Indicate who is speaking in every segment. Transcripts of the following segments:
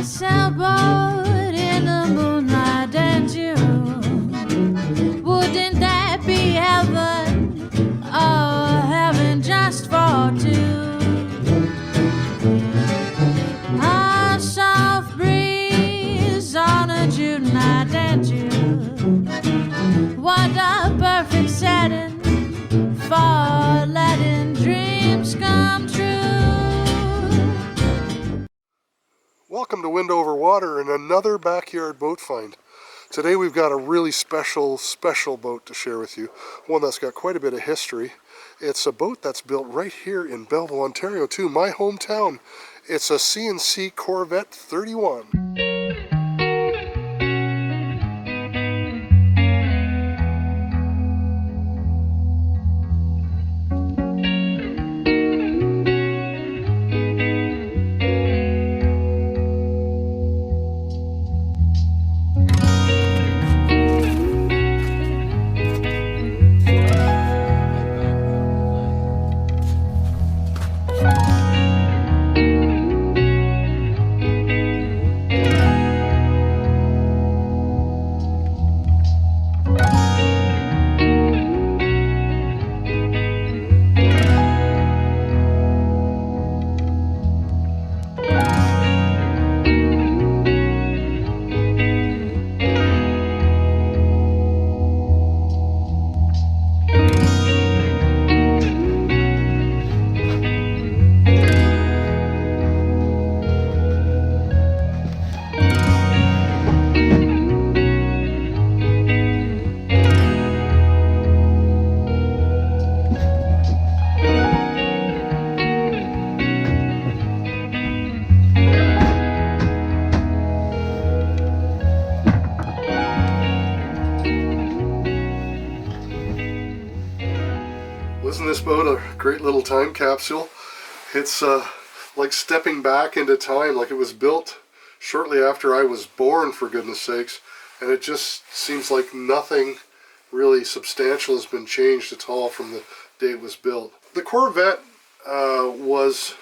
Speaker 1: sailboat in the moonlight and June. Wouldn't that be heaven? Oh, heaven just for two. A soft breeze on a June night and June. What a perfect setting for letting dreams come true.
Speaker 2: Welcome to Wind Over Water and another backyard boat find. Today we've got a really special boat to share with you. One that's got quite a bit of history. It's a boat that's built right here in Belleville, Ontario too, my hometown. It's a C&C Corvette 31. Isn't this boat a great little time capsule? It's like stepping back into time, like it was built shortly after I was born, for goodness sakes, and it just seems like nothing really substantial has been changed at all from the day it was built. The Corvette was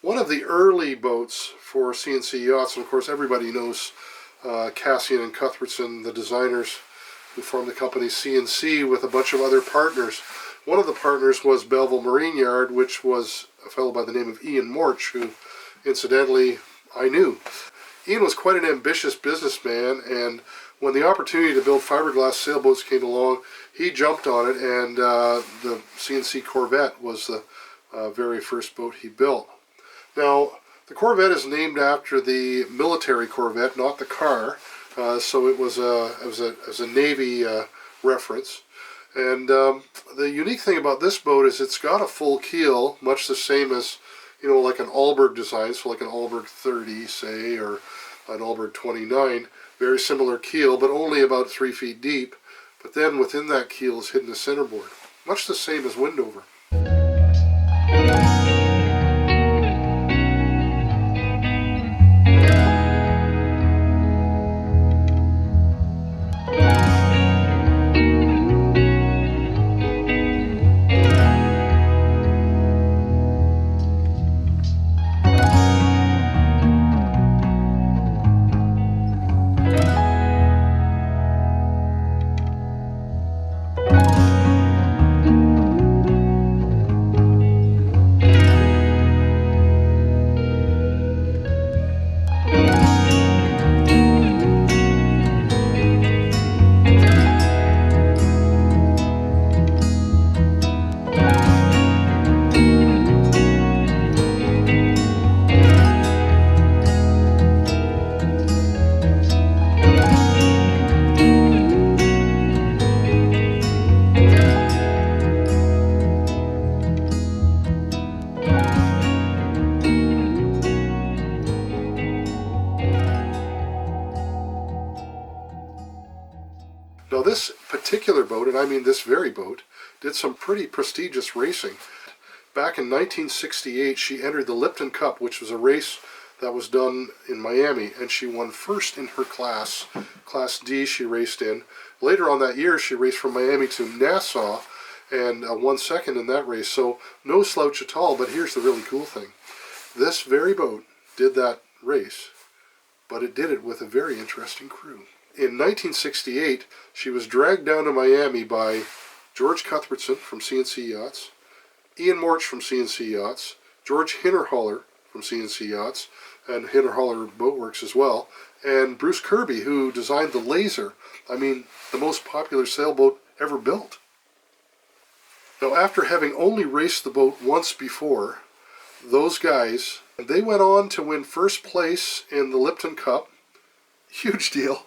Speaker 2: one of the early boats for C&C yachts, and of course everybody knows Cassian and Cuthbertson, the designers who formed the company C&C with a bunch of other partners. One of the partners was Belleville Marine Yard, which was a fellow by the name of Ian Morch, who incidentally I knew. Ian was quite an ambitious businessman, and when the opportunity to build fiberglass sailboats came along, he jumped on it, and the C&C Corvette was the very first boat he built. Now, the Corvette is named after the military Corvette, not the car, so it was a Navy reference. And the unique thing about this boat is it's got a full keel, much the same as, you know, like an Alberg design, so like an Alberg 30, say, or an Alberg 29. Very similar keel, but only about 3 feet deep. But then within that keel is hidden a centerboard, much the same as Windover. Now this particular boat, and I mean this very boat, did some pretty prestigious racing. Back in 1968 she entered the Lipton Cup, which was a race that was done in Miami, and she won first in her class. Class D she raced in. Later on that year she raced from Miami to Nassau and won second in that race. So no slouch at all, but here's the really cool thing. This very boat did that race but it did it with a very interesting crew. In 1968, she was dragged down to Miami by George Cuthbertson from C&C Yachts, Ian Morch from C&C Yachts, George Hinterholler from C&C Yachts, and Hinterholler Boatworks as well, and Bruce Kirby, who designed the Laser. I mean, the most popular sailboat ever built. Now, after having only raced the boat once before, those guys, they went on to win first place in the Lipton Cup. Huge deal.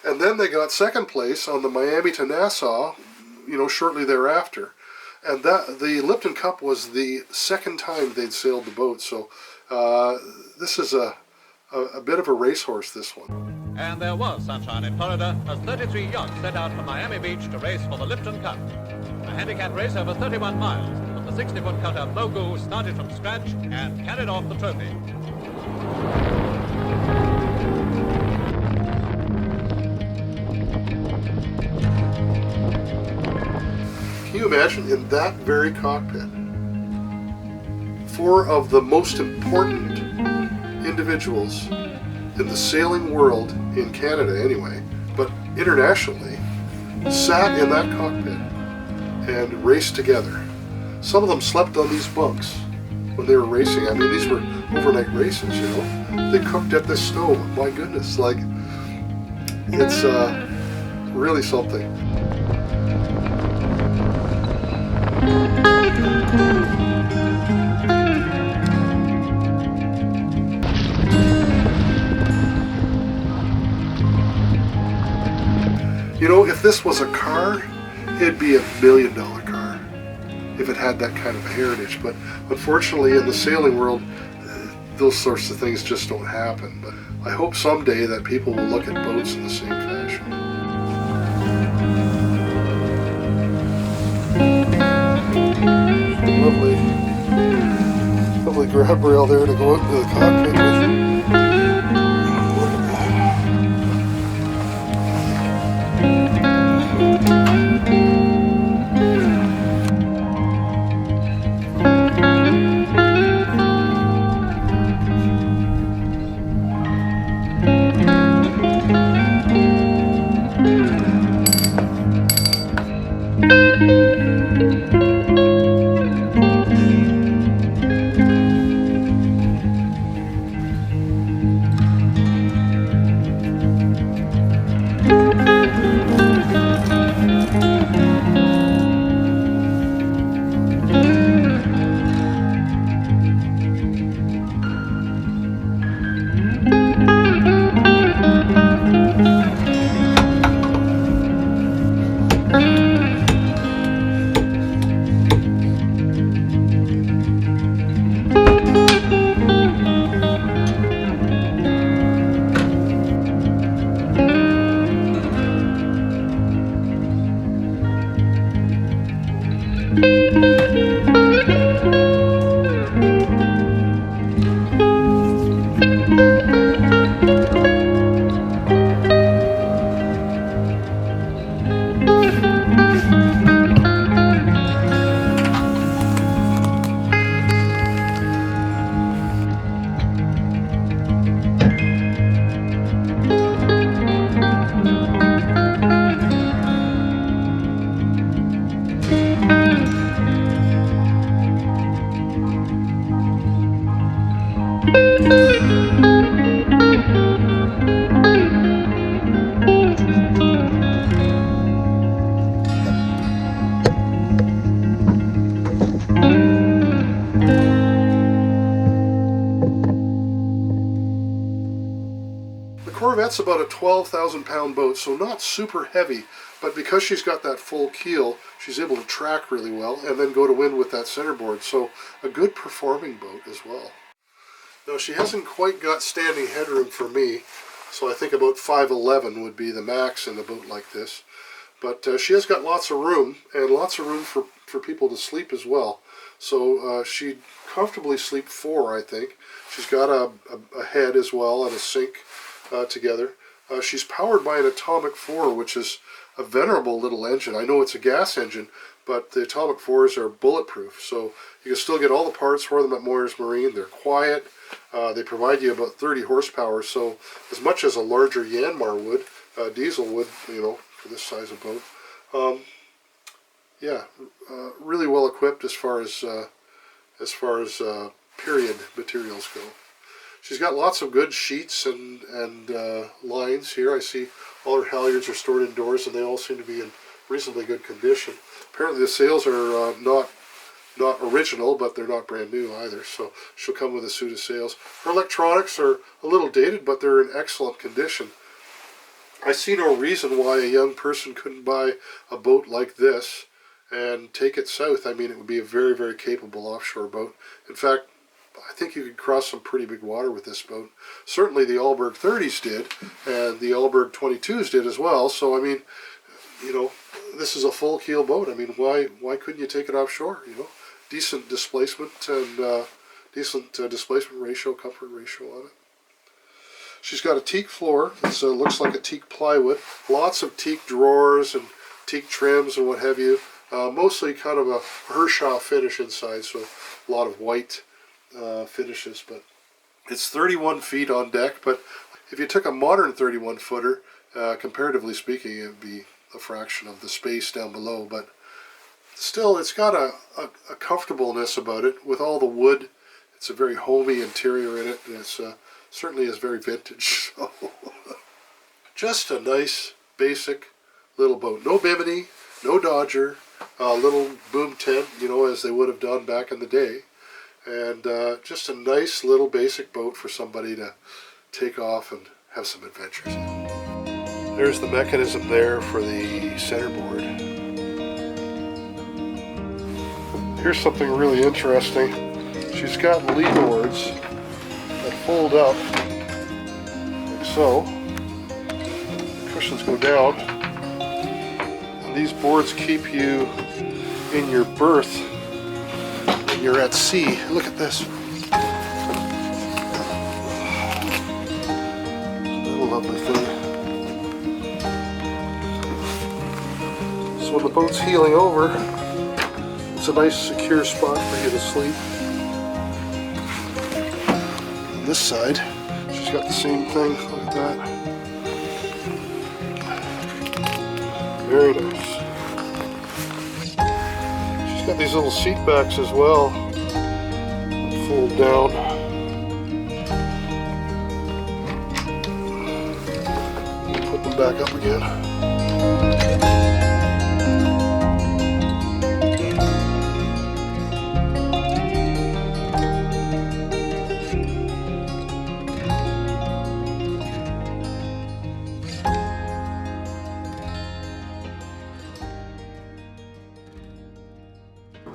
Speaker 2: And then they got second place on the Miami to Nassau, shortly thereafter. And the Lipton Cup was the second time they'd sailed the boat. So this is a bit of a racehorse, this one.
Speaker 3: And there was sunshine in Florida as 33 yachts set out from Miami Beach to race for the Lipton Cup. A handicap race over 31 miles, but the 60-foot cutter Mogu started from scratch and carried off the trophy.
Speaker 2: Can you imagine, in that very cockpit, 4 of the most important individuals in the sailing world, in Canada anyway, but internationally, sat in that cockpit and raced together. Some of them slept on these bunks when they were racing. I mean, these were overnight races, They cooked at the stove. My goodness, it's really something. If this was a car, it'd be $1 million car if it had that kind of a heritage. But unfortunately, in the sailing world, those sorts of things just don't happen. But I hope someday that people will look at boats in the same fashion. Lovely grab rail there to go into the cockpit with. Corvette's about a 12,000 pound boat, so not super heavy, but because she's got that full keel, she's able to track really well and then go to wind with that centerboard, so a good performing boat as well. Now, she hasn't quite got standing headroom for me, so I think about 5'11" would be the max in a boat like this, but she has got lots of room, and lots of room for people to sleep as well, so she'd comfortably sleep 4, I think. She's got a head as well and a sink together. She's powered by an Atomic 4, which is a venerable little engine. I know it's a gas engine, but the Atomic 4s are bulletproof, so you can still get all the parts for them at Moyers Marine. They're quiet. They provide you about 30 horsepower, so as much as a larger Yanmar would, diesel would, you know, for this size of boat. Yeah, really well equipped as far as period materials go. She's got lots of good sheets and lines here. I see all her halyards are stored indoors, and they all seem to be in reasonably good condition. Apparently the sails are not original, but they're not brand new either, so she'll come with a suit of sails. Her electronics are a little dated, but they're in excellent condition. I see no reason why a young person couldn't buy a boat like this and take it south. I mean, it would be a very, very capable offshore boat. In fact, I think you could cross some pretty big water with this boat. Certainly the Allberg 30s did, and the Allberg 22s did as well. So, I mean, you know, this is a full keel boat. I mean, why couldn't you take it offshore, you know? Decent displacement and decent displacement ratio, comfort ratio on it. She's got a teak floor. It looks like a teak plywood. Lots of teak drawers and teak trims and what have you. Mostly kind of a Hershaw finish inside, so a lot of white finishes. But it's 31 feet on deck. But if you took a modern 31 footer, comparatively speaking, it would be a fraction of the space down below. But still, it's got a comfortableness about it with all the wood. It's a very homey interior in it, and it's certainly is very vintage. So just a nice, basic little boat. No bimini, no Dodger, a little boom tent, you know, as they would have done back in the day. And just a nice little basic boat for somebody to take off and have some adventures in. There's the mechanism there for the centerboard. Here's something really interesting. She's got lead boards that fold up like so. The cushions go down, and these boards keep you in your berth when you're at sea. Look at this. What a lovely thing. So when the boat's heeling over, it's a nice secure spot for you to sleep. On this side, she's got the same thing. Look at that. Very nice. She's got these little seat backs as well that fold down. Put them back up again.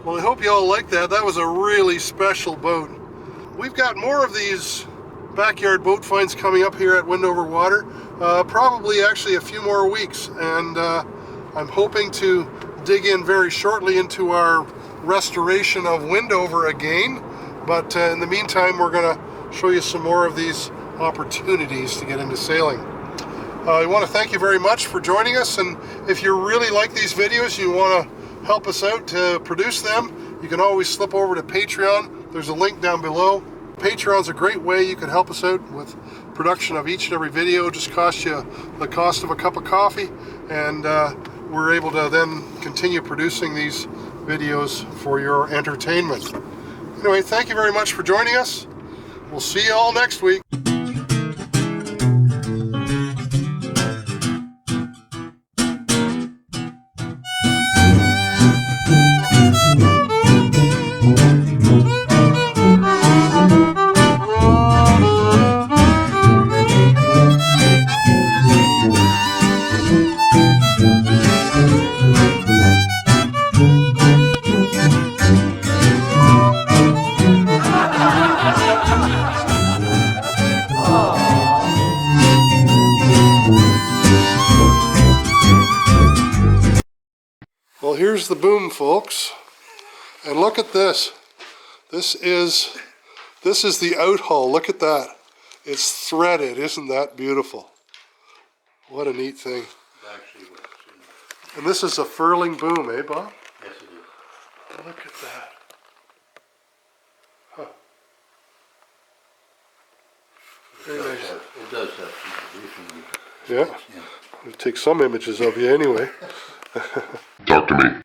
Speaker 2: Well, I hope you all liked that. That was a really special boat. We've got more of these backyard boat finds coming up here at Wind Over Water. Probably actually a few more weeks. And I'm hoping to dig in very shortly into our restoration of Windover again. But in the meantime, we're going to show you some more of these opportunities to get into sailing. I want to thank you very much for joining us. And if you really like these videos, you want to help us out to produce them, you can always slip over to Patreon. There's a link down below. Patreon's a great way you can help us out with production of each and every video. It just costs you the cost of a cup of coffee, and we're able to then continue producing these videos for your entertainment. Anyway, thank you very much for joining us. We'll see you all next week. Well, here's the boom, folks, and look at this. This is the out hull. Look at that. It's threaded. Isn't that beautiful? What a neat thing. And this is a furling boom, eh, Bob?
Speaker 4: Yes, it is.
Speaker 2: Look at that. Huh. Very nice.
Speaker 4: It does have some briefing.
Speaker 2: Yeah. It takes some images of you anyway.
Speaker 5: Talk to me.